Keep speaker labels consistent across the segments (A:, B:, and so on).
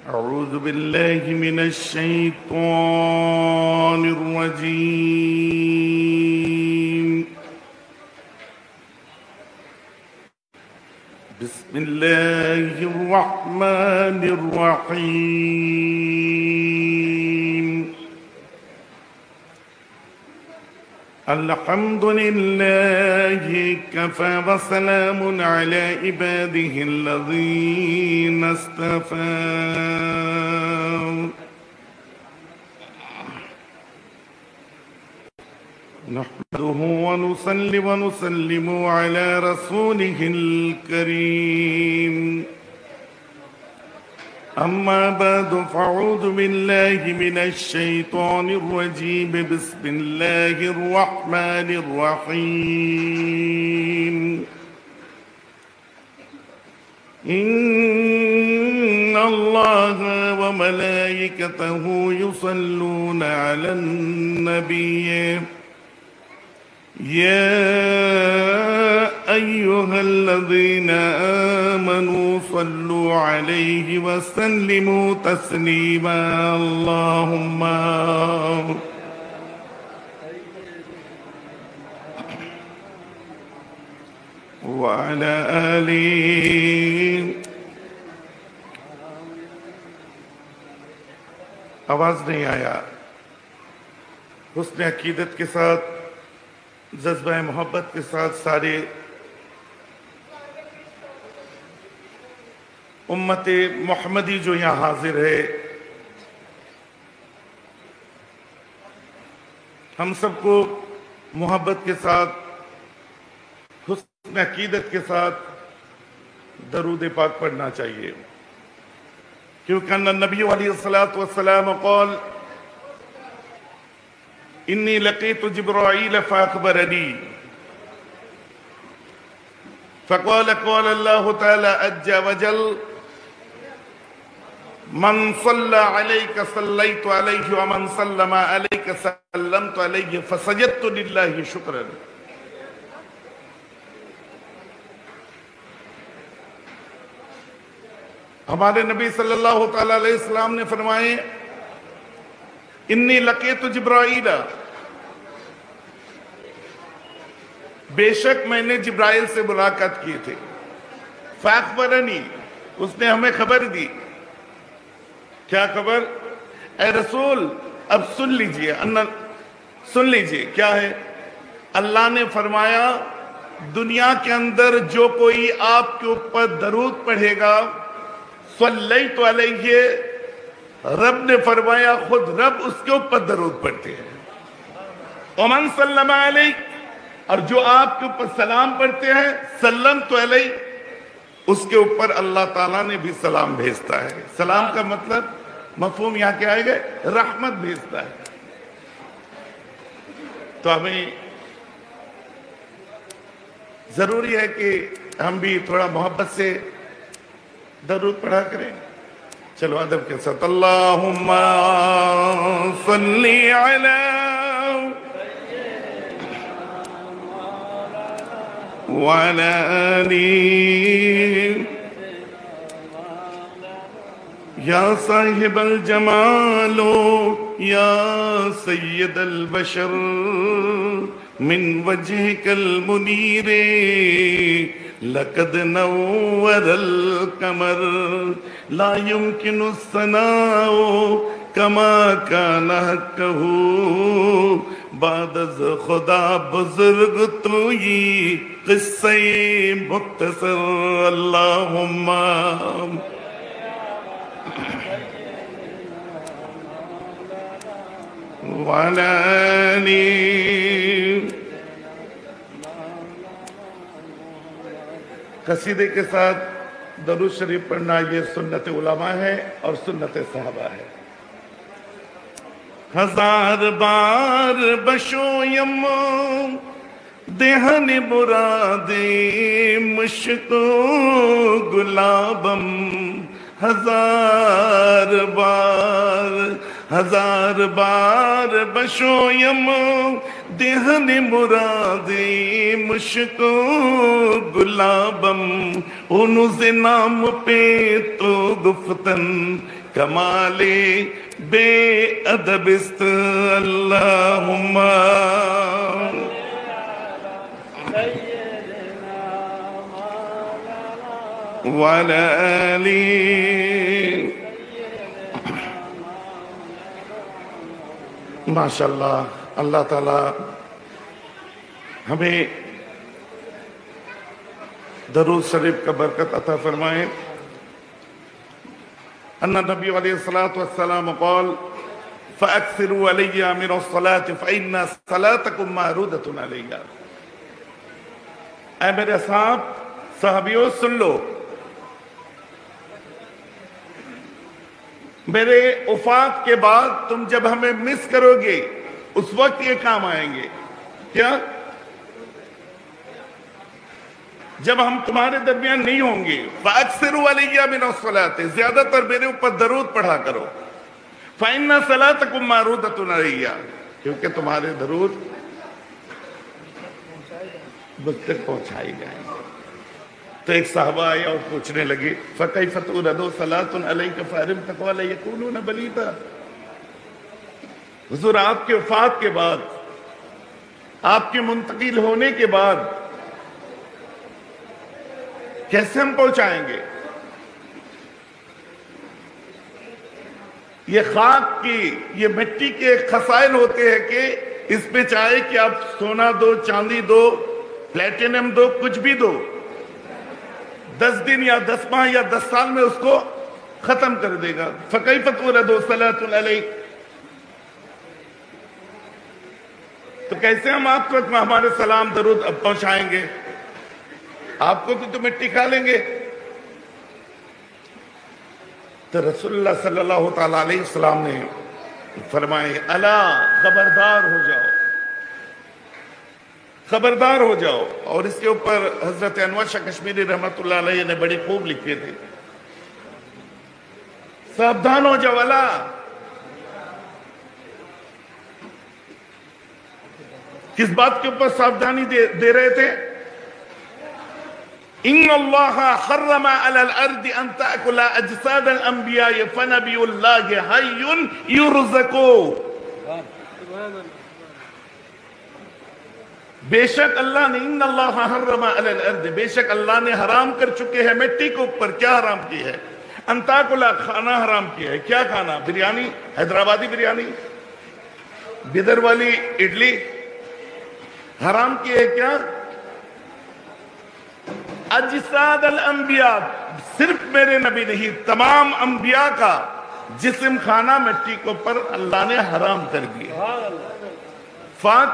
A: أعوذ بالله من الشيطان الرجيم. بسم الله الرحمن الرحيم. الحمد لله كفى وسلام على عباده الذين اصطفى. نحمده ونصلي ونسلم على رسوله الكريم. أما بعد فأعوذ بالله من الشيطان الرجيم. بسم الله الرحمن الرحيم. إن الله وملائكته يصلون على النبي يا أيها الذين آمنوا صلوا عليه وسلموا تسليما. اللهم وعلى آله. آواز نہیں آیا. حسن عقیدت کے ساتھ، جذبہ محبت کے ساتھ سارے امت محمدی جو یہاں حاضر ہے، ہم سب کو محبت کے ساتھ، حسن عقیدت کے ساتھ درود پاک پڑھنا چاہیے، کیونکہ نبی علیہ الصلوۃ قال انی لقیت جبرائیل فاخبرنی فقال قال اللہ تعالی عز وجل من صلی علیک صلیت علیہ ومن سلم علیک سلمت علیہ فسجدت للہ شکرا. ہمارے نبی صلی اللہ تعالی علیہ وسلم نے فرمائے انی لقیت جبرائیل، بے شک میں نے جبرائیل سے ملاقات کی تھی. فاخبرنی، اس نے ہمیں خبر دی. کیا خبر؟ اے رسول اب سن لیجئے کیا ہے. اللہ نے فرمایا دنیا کے اندر جو کوئی آپ کے اوپر درود پڑھے گا صلیت علیہ، رب نے فرمایا خود رب اس کے اوپر درود پڑھتے ہیں. ومن سلم علیہ، اور جو آپ کے اوپر سلام پڑھتے ہیں سلمت علیہ، اس کے اوپر اللہ تعالیٰ نے بھی سلام بھیجتا ہے. سلام کا مطلب مفہوم یہاں کیا آئے گا؟ رحمت بھیجتا ہے. تو ہمیں ضروری ہے کہ ہم بھی تھوڑا محبت سے درود پڑھا کریں. چلو ادب کے ساتھ اللہم صلی علی وعلی آلی یا صاحب الجمال یا سید البشر من وجهك المنیر لقد نور القمر لا يمكن الثناء كما كان حقه بعد از خدا بزرگ توئی قصہ مختصر. اللہم وعلی آلہ. قصیدے کے ساتھ درود شریف پڑھنا یہ سنت علماء ہے اور سنت صحابہ ہے. ہزار بار بشویم دہن مراد مشک گلابم، ہزار بار بشویم دہن مراد مشک گلابم. انو سے نام پہ تو گفتن کمالِ بے ادبست اللہم وعلی آلہ. ماشاءاللہ اللہ تعالیٰ ہمیں درود شریف کا برکت عطا فرمائے. ان نبی علیہ السلام قال فاکثروا علی من الصلاة فإن صلاتکم معروضۃ علی. اے میرے صحابیوں سن لو، میرے وفات کے بعد تم جب ہمیں مس کرو گے اس وقت یہ کام آئیں گے. کیا؟ جب ہم تمہارے درمیان نہیں ہوں گے. فَأَكْثِرُوا عَلَيَّ مِنَ الصَّلَاةِ، زیادہ تر میرے اوپر درود پڑھا کرو. فَإِنَّ صَلَاتَكُمْ مَعْرُودَةٌ عَلَيَّ، کیونکہ تمہارے درود مجھ تک پہنچائی جائیں گے. تو ایک صحابہ آئے اور پوچھنے لگے فَكَيْفَ تُرَدُ صَلَاةٌ عَلَيْكَ فَأَرِمْتَ قَالَ يَكُونُونَ بَلِيدًا. حضور آپ کے وفات کے بعد، آپ کے منتقل ہونے کے بعد کیسے ہم پہنچائیں گے؟ یہ خاک کی، یہ مٹی کے خسائل ہوتے ہیں کہ اس پہ چاہے کہ آپ سونا دو، چاندی دو، پلیٹینم دو، کچھ بھی دو، 10 دن یا 10 ماہ یا 10 سال میں اس کو ختم کر دے گا. فَكَيْفَ تُرَدُ صَلَاةٌ عَلَيْكَ. تو کیسے ہم آپ کو ہمارے سلام درود اب پہنچائیں گے؟ آپ کو تو مٹی کھا لیں گے. تو رسول اللہ صلی اللہ تعالیٰ علیہ وسلم نے فرمائے الا خبردار ہو جاؤ، خبردار ہو جاؤ. اور اس کے اوپر حضرت انور شاہ کشمیری رحمت اللہ علیہ نے بڑی خوب لکھے تھے، ساودھان ہو جاؤ. الا، کس بات کے اوپر ساودھانی دے رہے تھے؟ ان اللہ حرم علی الارض ان تأکل اجساد الانبیاء فنبی اللہ حی یرزق. بے شک اللہ نے، ان اللہ حرم علی الارض، بے شک اللہ نے حرام کر چکے ہیں مٹی کے اوپر. کیا حرام کی ہے؟ ان تأکل، کھانا حرام کیا ہے. کیا کھانا؟ بریانی، حیدرآبادی بریانی، بیدر والی اڈلی حرام کی ہے. کیا؟ اجساد الانبیاء، صرف میرے نبی نہیں، تمام انبیاء کا جسم کھانا مٹی کے اوپر اللہ نے حرام کر دیا.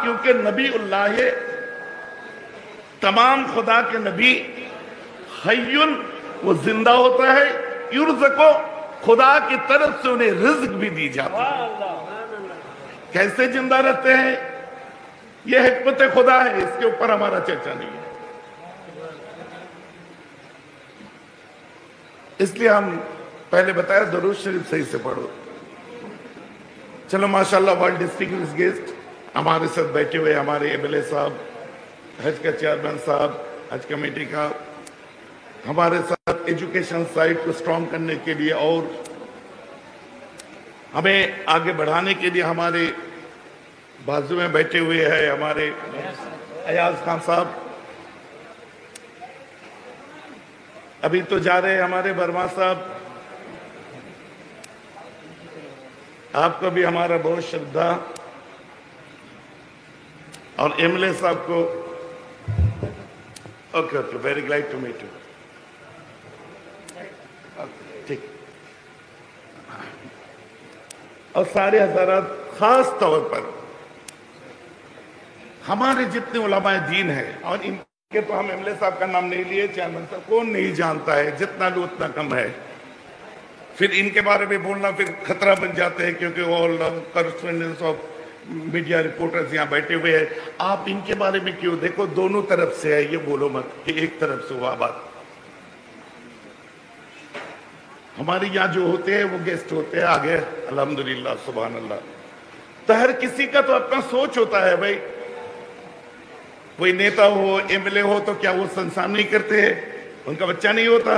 A: کیونکہ نبی اللہ ہے، تمام خدا کے نبی، حیٌ، وہ زندہ ہوتا ہے، یرزقو، خدا کی طرف سے انہیں رزق بھی دی جاتا ہے. کیسے زندہ رہتے ہیں؟ یہ حکمت خدا ہے، اس کے اوپر ہمارا چرچا نہیں ہے. اس لیے ہم پہلے بتایا درود شریف صحیح سے پڑھو. چلو ماشاءاللہ ورلڈ ڈسٹرکٹ گیسٹ ہمارے ساتھ بیٹھے ہوئے، ہمارے ایم ایل اے صاحب، حج کا چیئرمین صاحب، حج کمیٹی کا، ہمارے ساتھ ایجوکیشن سائٹ کو سٹرونگ کرنے کے لیے اور ہمیں آگے بڑھانے کے لیے ہمارے بازو میں بیٹھے ہوئے ہیں ہمارے ایاز خان صاحب. ابھی تو جا رہے ہیں ہمارے برما صاحب. آپ کو بھی ہمارا بہت شردھا. اور ایم ایل اے صاحب کو okay very glad to meet you. ٹھیک. اور سارے حضرات، خاص طور پر ہمارے جتنے علماء دین ہیں، اور ان کے تو ہم ایم ایل اے صاحب کا نام نہیں لیے، چیئرمین صاحب کون نہیں جانتا ہے، جتنا لو اتنا کم ہے. پھر ان کے بارے میں بولنا پھر خطرہ بن جاتے ہیں، کیونکہ آل کرسپونڈنٹس آف میڈیا رپورٹرز یہاں بیٹھے ہوئے ہیں. آپ ان کے بارے میں کیوں؟ دیکھو دونوں طرف سے ہے، یہ بولو مت کہ ایک طرف سے ہوا بات. ہمارے یہاں جو ہوتے ہیں وہ گیسٹ ہوتے ہیں آگے، الحمدللہ سبحان اللہ. تو ہر کسی کا تو اپنا سوچ ہوتا ہے بھائی. کوئی نیتا ہو، ایم ایل اے ہو، تو کیا وہ سنسان نہیں کرتے ہیں؟ ان کا بچہ نہیں ہوتا؟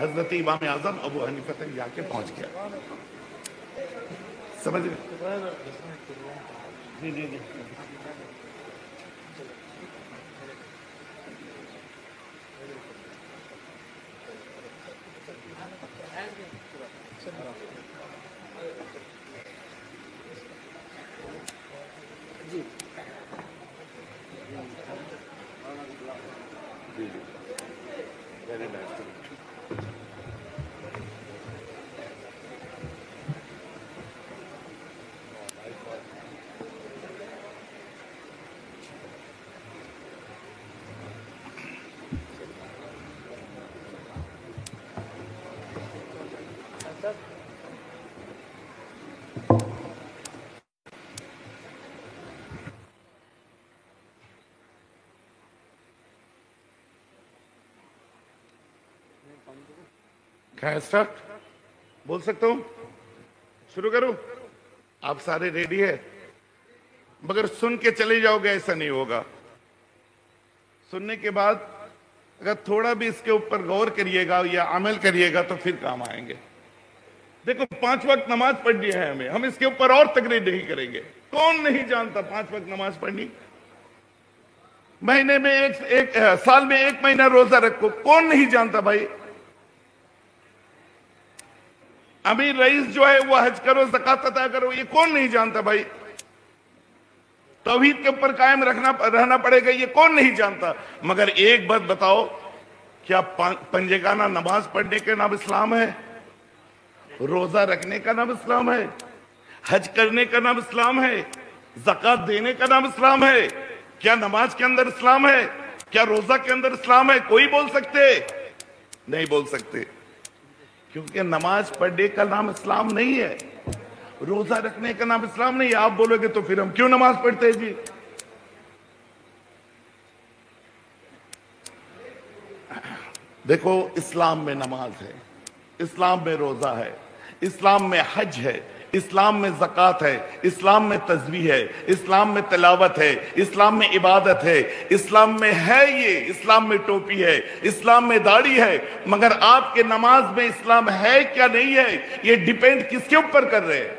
A: حضرت امام اعظم ابو حنیفہ تک جا کے پہنچ گیا. سمجھ گئے؟ جی جی جی. اسٹارٹ بول سکتا ہوں؟ شروع کروں؟ آپ سارے ریڈی ہے؟ مگر سن کے چلے جاؤ گے ایسا نہیں ہوگا. سننے کے بعد اگر تھوڑا بھی اس کے اوپر غور کریے گا یا عمل کریے گا تو پھر کام آئیں گے. دیکھو 5 وقت نماز پڑھنی ہے ہم اس کے اوپر اور تقریر نہیں کریں گے. کون نہیں جانتا 5 وقت نماز پڑھنی؟ مہینے میں سال میں 1 مہینہ روزہ رکھو. کون نہیں جانتا بھائی؟ امیر رئیس جو ہے وہ حج کرو، زکوٰۃ ادا کرو، یہ کون نہیں جانتا بھائی؟ توحید کے اوپر قائم رہنا پڑے گا، یہ کون نہیں جانتا؟ مگر ایک بات بتاؤ، کیا پنجگانہ نماز پڑھنے کا نام اسلام ہے؟ روزہ رکھنے کا نام اسلام ہے؟ حج کرنے کا نام اسلام ہے؟ زکوٰۃ دینے کا نام اسلام ہے؟ کیا نماز کے اندر اسلام ہے؟ کیا روزہ کے اندر اسلام ہے؟ کوئی بول سکتے؟ نہیں بول سکتے، کیونکہ نماز پڑھنے کا نام اسلام نہیں ہے، روزہ رکھنے کا نام اسلام نہیں ہے. آپ بولو گے تو پھر ہم کیوں نماز پڑھتے ہیں جی؟ دیکھو اسلام میں نماز ہے، اسلام میں روزہ ہے، اسلام میں حج ہے، اسلام میں زکوٰۃ ہے، اسلام میں تسبیح ہے، اسلام میں تلاوت ہے، اسلام میں عبادت ہے، اسلام میں ہے یہ، اسلام میں ٹوپی ہے، اسلام میں داڑھی ہے. مگر آپ کے نماز میں اسلام ہے کیا نہیں ہے، یہ ڈیپینڈ کس کے اوپر کر رہے ہیں؟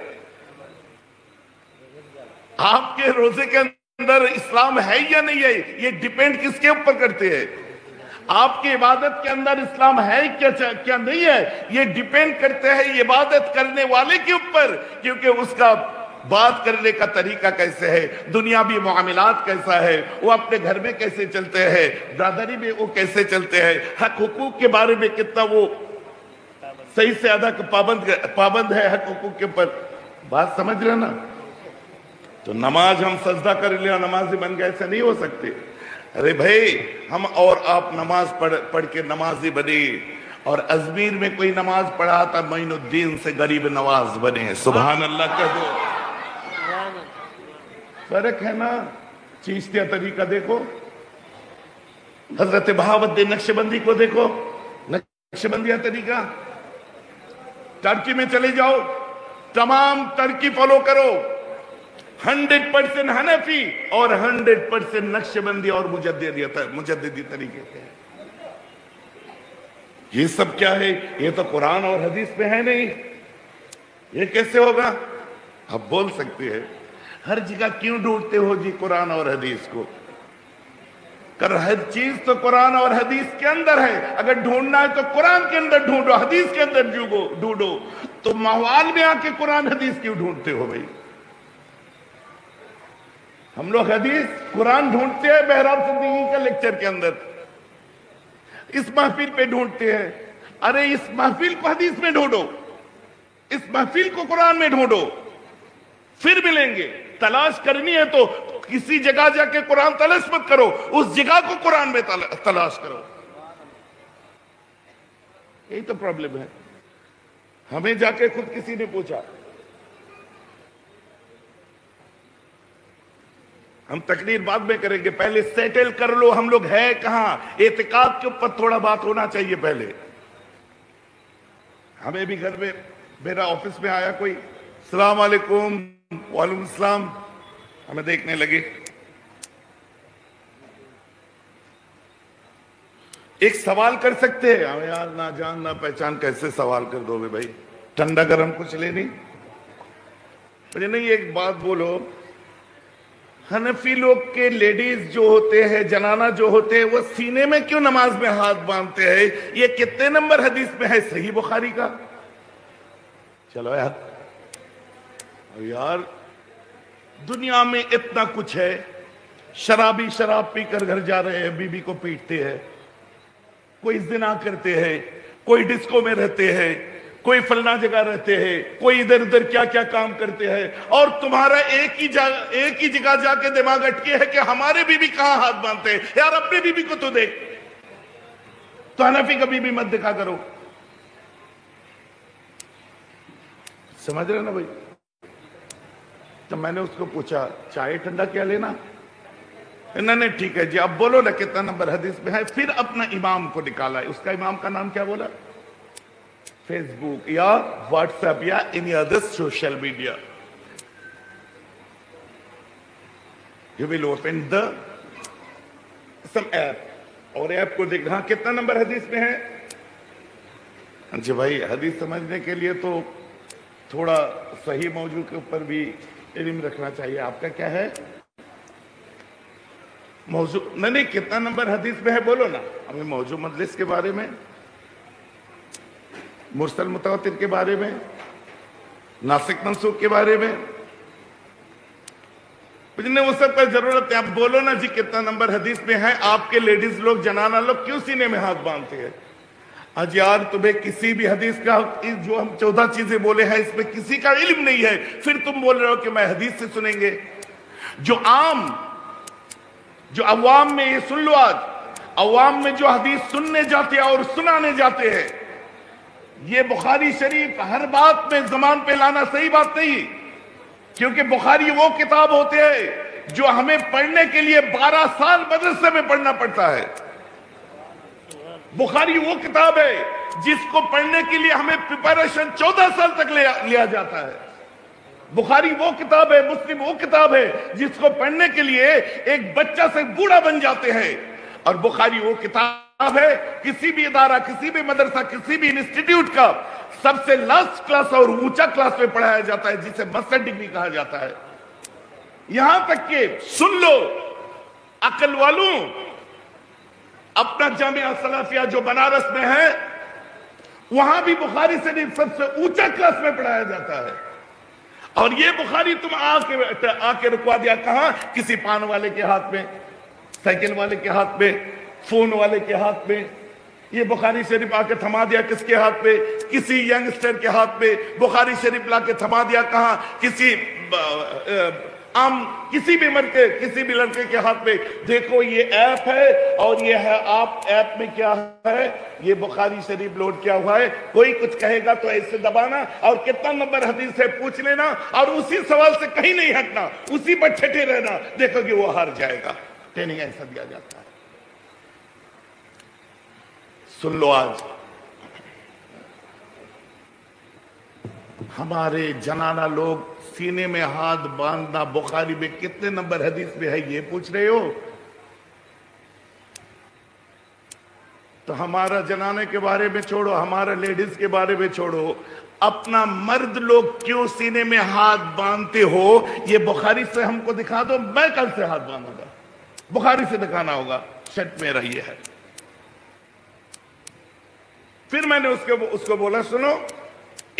A: آپ کے روزے کے اندر اسلام ہے یا نہیں ہے، یہ ڈیپینڈ کس کے اوپر کرتے ہیں؟ آپ کی عبادت کے اندر اسلام ہے کیا نہیں ہے، یہ ڈیپینڈ کرتے ہیں عبادت کرنے والے کے اوپر، کیونکہ اس کا بات کرنے کا طریقہ کیسے ہے، دنیاوی معاملات کیسا ہے، وہ اپنے گھر میں کیسے چلتے ہیں، برادری میں وہ کیسے چلتے ہیں، حق حقوق کے بارے میں کتنا وہ صحیح سے ادا پابند ہے حق حقوق کے اوپر. بات سمجھ رہے نا؟ تو نماز ہم سجدہ کر لیا نمازی بن گئے، ایسا نہیں ہو سکتے. ارے بھائی ہم اور آپ نماز پڑھ کے نمازی بنے، اور ازمیر میں کوئی نماز پڑھا تھا معین الدین سے غریب نواز بنے. سبحان اللہ کہہ دو. فرق ہے نا. چیشتیہ طریقہ دیکھو، حضرت بہاؤالدین نقشبندی کو دیکھو، نقشبندیہ طریقہ. ترکی میں چلے جاؤ، تمام ترکی فالو کرو، 100% حنفی اور 100% نقشبندی اور مجددی طریقے کے. یہ سب کیا ہے؟ یہ تو قرآن اور حدیث میں ہے نہیں. یہ کیسے ہوگا؟ آپ بول سکتے ہیں ہر جگہ کیوں ڈھونڈتے ہو جی قرآن اور حدیث کو؟ ہر چیز تو قرآن اور حدیث کے اندر ہے. اگر ڈھونڈنا ہے تو قرآن کے اندر ڈھونڈو، حدیث کے اندر ڈھونڈو. تو ماحول میں آ کے قرآن حدیث کیوں ڈھونڈتے ہو بھائی؟ ہم لوگ حدیث قرآن ڈھونڈتے ہیں بہرام صدیقی کا لیکچر کے اندر، اس محفل پہ ڈھونڈتے ہیں. ارے اس محفل کو حدیث میں ڈھونڈو، اس محفل کو قرآن میں ڈھونڈو، پھر ملیں گے. تلاش کرنی ہے تو کسی جگہ جا کے قرآن تلاش مت کرو، اس جگہ کو قرآن میں تلاش کرو. یہی تو پرابلم ہے. ہمیں جا کے خود کسی نے پوچھا، ہم تقریر بعد میں کریں گے، پہلے سیٹل کر لو ہم لوگ ہے کہاں. اعتقاد کے اوپر تھوڑا بات ہونا چاہیے پہلے. ہمیں بھی گھر میں، میرا آفس میں آیا کوئی، السلام علیکم، وعلیکم السلام، ہمیں دیکھنے لگے. ایک سوال کر سکتے ہیں؟ یار نہ جان نہ پہچان کیسے سوال کر دو گے بھائی؟ ٹھنڈا گرم کچھ لے نہیں؟ مجھے نہیں ایک بات بولو، حنفی لوگ کے لیڈیز جو ہوتے ہیں، جنانہ جو ہوتے ہیں، وہ سینے میں کیوں نماز میں ہاتھ باندھتے ہیں؟ یہ کتنے نمبر حدیث میں ہے صحیح بخاری کا؟ چلو یار دنیا میں اتنا کچھ ہے، شرابی شراب پی کر گھر جا رہے ہیں، بیوی کو پیٹتے ہیں، کوئی زنا کرتے ہیں، کوئی ڈسکو میں رہتے ہیں، کوئی فلنا جگہ رہتے ہیں، کوئی ادھر ادھر کیا کیا کام کرتے ہیں، اور تمہارا ایک ہی جگہ جا کے دماغ اٹکے ہے کہ ہمارے بیوی کہاں ہاتھ باندھتے ہیں؟ یار اپنے بیوی کو تو دیکھ، تو حنفی کا بیوی مت دکھا کرو۔ سمجھ رہے نا بھائی؟ تو میں نے اس کو پوچھا چائے ٹھنڈا کیا لینا؟ انہوں نے ٹھیک ہے جی اب بولو نا کتنا نمبر حدیث میں ہے۔ پھر اپنا امام کو نکالا ہے، اس کا امام کا نام کیا بولا؟ فیس بک یا واٹس ایپ یا any other social media. You will open some app اور ایپ کو دیکھ رہا کتنا نمبر حدیث میں ہے۔ جی بھائی حدیث سمجھنے کے لیے تو تھوڑا صحیح موضوع کے اوپر بھی علم رکھنا چاہیے۔ آپ کا کیا ہے موضوع؟ نہیں کتنا نمبر حدیث میں ہے بولو نا۔ ہمیں موضوع مجلس کے بارے میں، مرسل متواتر کے بارے میں، ناسخ منسوخ کے بارے میں، جنہیں وہ سب کا ضرورت ہے۔ آپ بولو نا جی کتنا نمبر حدیث میں ہے۔ آپ کے لیڈیز لوگ جنانہ لوگ کیوں سینے میں ہاتھ باندھتے ہیں؟ آج یار تمہیں کسی بھی حدیث کا، جو ہم 14 چیزیں بولے ہیں اس میں کسی کا علم نہیں ہے، پھر تم بول رہے ہو کہ میں حدیث سے سنیں گے۔ جو عوام میں، یہ سن لو، آج عوام میں جو حدیث سننے جاتے ہیں اور سنانے جاتے ہیں، یہ بخاری شریف ہر بات میں زمان پہ لانا صحیح بات نہیں، کیونکہ بخاری وہ کتاب ہوتے ہیں جو ہمیں پڑھنے کے لیے 12 سال مدرسے میں پڑھنا پڑتا ہے۔ بخاری وہ کتاب ہے جس کو پڑھنے کے لیے ہمیں پریپریشن 14 سال تک لیا جاتا ہے۔ بخاری وہ کتاب ہے، مسلم وہ کتاب ہے جس کو پڑھنے کے لیے ایک بچہ سے بوڑھا بن جاتے ہیں، اور بخاری وہ کتاب ہے کسی بھی ادارہ، کسی بھی مدرسہ، کسی بھی انسٹیٹیوٹ کا سب سے لاسٹ کلاس اور اونچا کلاس میں پڑھایا جاتا ہے، جسے ماسٹر ڈگری کہا جاتا ہے۔ یہاں تک کہ سن لو عقل والوں، اپنا جامعہ سلفیہ جو بنارس میں ہے، وہاں بھی بخاری شریف سب سے اونچا کلاس میں پڑھایا جاتا ہے، اور یہ بخاری تم آ کے رکوا دیا کہاں؟ کسی پان والے کے ہاتھ میں، سائیکل والے کے ہاتھ میں، فون والے کے ہاتھ میں۔ یہ بخاری شریف آ کے تھما دیا کس کے ہاتھ پہ؟ کسی ینگسٹر کے ہاتھ پہ۔ بخاری شریف لا کے تھما دیا کہاں؟ کسی کسی بھی لڑکے کے ہاتھ پہ۔ دیکھو یہ ایپ ہے، اور یہ ہے آپ ایپ میں کیا ہے؟ یہ بخاری شریف لوڈ کیا ہوا ہے۔ کوئی کچھ کہے گا تو ایسے دبانا، اور کتنا نمبر حدیث ہے پوچھ لینا، اور اسی سوال سے کہیں نہیں ہٹنا، اسی پر ٹھٹے رہنا، دیکھو کہ وہ ہار جائے گا۔ ٹریننگ ایسا دیا جاتا ہے۔ سن لو آج ہمارے جنانہ لوگ سینے میں ہاتھ باندھنا بخاری میں کتنے نمبر حدیث میں ہے یہ پوچھ رہے ہو؟ تو ہمارا جنانے کے بارے میں چھوڑو، ہمارا لیڈیز کے بارے میں چھوڑو، اپنا مرد لوگ کیوں سینے میں ہاتھ باندھتے ہو یہ بخاری سے ہم کو دکھا دو، میں کل سے ہاتھ باندھوں گا۔ بخاری سے دکھانا ہوگا، شرط میرا یہ ہے۔ پھر میں نے اس کو بولا سنو،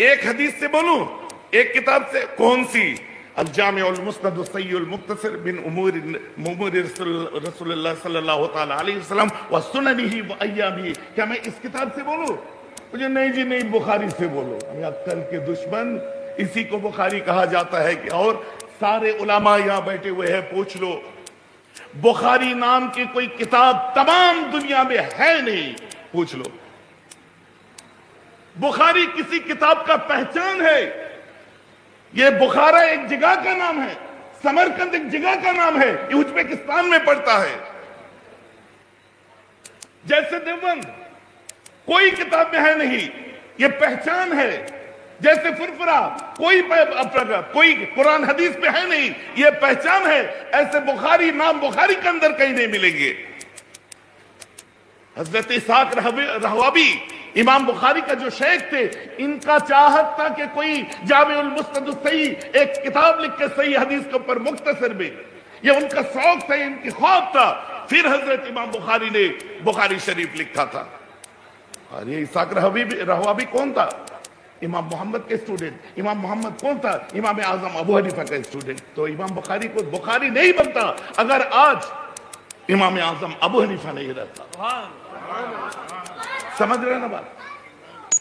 A: ایک حدیث سے بولوں، ایک کتاب سے، کون سی؟ الجامع المسند الصحیح المختصر من امور رسول اللہ صلی اللہ تعالی علیہ وسلم وسننہ وایامہ۔ کیا میں اس کتاب سے بولوں؟ مجھے نہیں جی نہیں، بخاری سے بولو۔ عقل کے دشمن، اسی کو بخاری کہا جاتا ہے کہ، اور سارے علماء یہاں بیٹھے ہوئے ہیں، پوچھ لو بخاری نام کی کوئی کتاب تمام دنیا میں ہے نہیں، پوچھ لو۔ بخاری کسی کتاب کا پہچان ہے، یہ بخارا ایک جگہ کا نام ہے، سمرقند ایک جگہ کا نام ہے، یہ ازبکستان میں پڑتا ہے۔ جیسے دیوبند کوئی کتاب میں ہے نہیں، یہ پہچان ہے۔ جیسے فرفرا کوئی قرآن حدیث میں ہے نہیں، یہ پہچان ہے۔ ایسے بخاری، نام بخاری کے اندر کہیں نہیں ملیں گے۔ حضرت اسحاق رہوابی امام بخاری کا جو شیخ تھے، ان کا چاہت تھا کہ کوئی جامع المسند الصحیح ایک کتاب لکھ کے صحیح حدیث کے اوپر مختصر میں، یہ ان کا شوق تھا، ان کی خواب تھا. پھر حضرت امام بخاری نے بخاری شریف لکھا تھا. اور یہ اسحاق رہوابی کون تھا؟ امام محمد کے اسٹوڈنٹ. امام محمد کون تھا؟ امام اعظم ابو حنیفہ کا اسٹوڈنٹ. تو امام بخاری کو بخاری نہیں بنتا اگر آج امام اعظم ابو حنیفہ نہیں رہتا. سمجھ رہے نا بات؟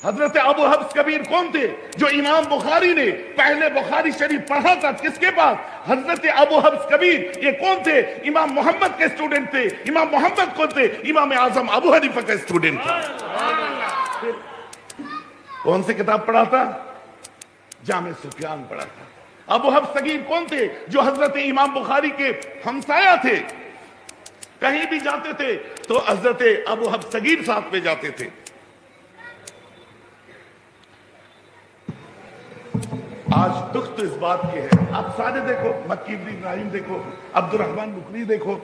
A: حضرت ابو حفص کبیر کون تھے؟ جو امام بخاری نے پہلے بخاری شریف پڑھا تھا کس کے پاس؟ حضرت ابو حفص کبیر. یہ کون تھے؟ امام محمد کے اسٹوڈنٹ تھے. امام محمد کون تھے؟ امام اعظم ابو حنیفہ کا اسٹوڈنٹ تھا. کون سی کتاب پڑھا تھا؟ جامع سفیان پڑھا تھا. ابو حفص صغیر کون تھے؟ جو حضرت امام بخاری کے ہمسایہ تھے. کہیں بھی جاتے تھے تو حضرت ابو حفص صغیر ساتھ میں جاتے تھے. آج دکھ تو اس بات کی ہے، آپ سارے دیکھو، مکی ابن ابراہیم دیکھو، عبد الرحمن مقری دیکھو،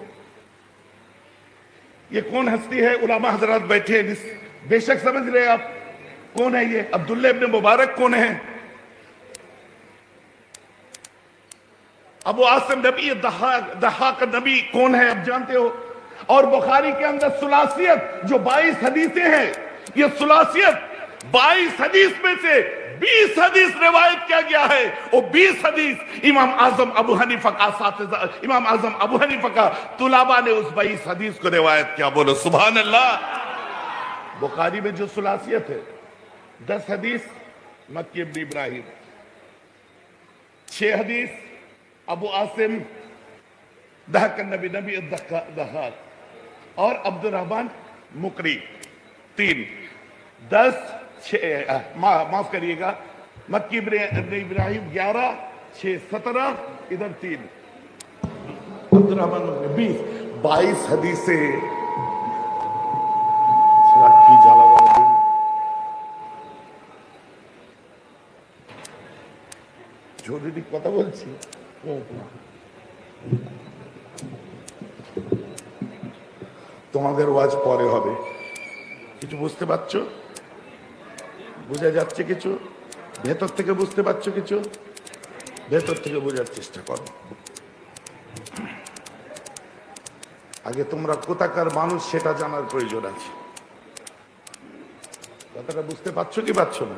A: یہ کون ہستی ہے؟ علماء حضرات بیٹھے ہیں، بے شک سمجھ رہے آپ کون ہے یہ؟ عبداللہ ابن مبارک کون ہے؟ ابو عاصم نبی دہاق نبی کون ہے؟ آپ جانتے ہو. اور بخاری کے اندر ثلاثیت جو 22 حدیثیں ہیں، یہ ثلاثیت 22 حدیث میں سے 20 حدیث روایت کیا گیا ہے. وہ 20 حدیث امام اعظم ابو حنیفہ کا اساتذہ، امام اعظم ابو حنیفہ کا طلباء نے اس 22 حدیث کو روایت کیا. بولو سبحان اللہ. بخاری میں جو ثلاثیت ہے، 10 حدیث مکی ابن ابراہیم، 6 حدیث ابو عاصم دہاق النبی نبی الدہاق اور عبد الرحمن مقری 3. 10 معاف کریے گا، مکی ابن ابراہیم 11، 6 17، ادھر 3 عبد الرحمن مقری 22 حدیثیں. ঝোড়ে দিক কথা বলছি তোমাদের ওয়াজ পরে হবে কিছু বুঝতে পারছো বোঝা যাচ্ছে কিছু ভেতর থেকে বুঝতে পারছো কিছু ভেতর থেকে বোঝার চেষ্টা করো আগে তোমরা কোথাকার মানুষ সেটা জানার প্রয়োজন আছে কথাটা বুঝতে পারছো কি পারছো না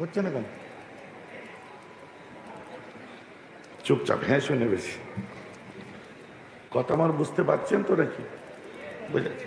A: হচ্ছে না কেন চুপচাপ হ্যাঁ শুনে বেশি কথা আমার বুঝতে পারছেন তো নাকি বুঝেছি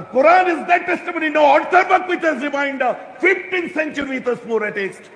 A: Quran is that testimony, no other book which has remained 15th century with us more text.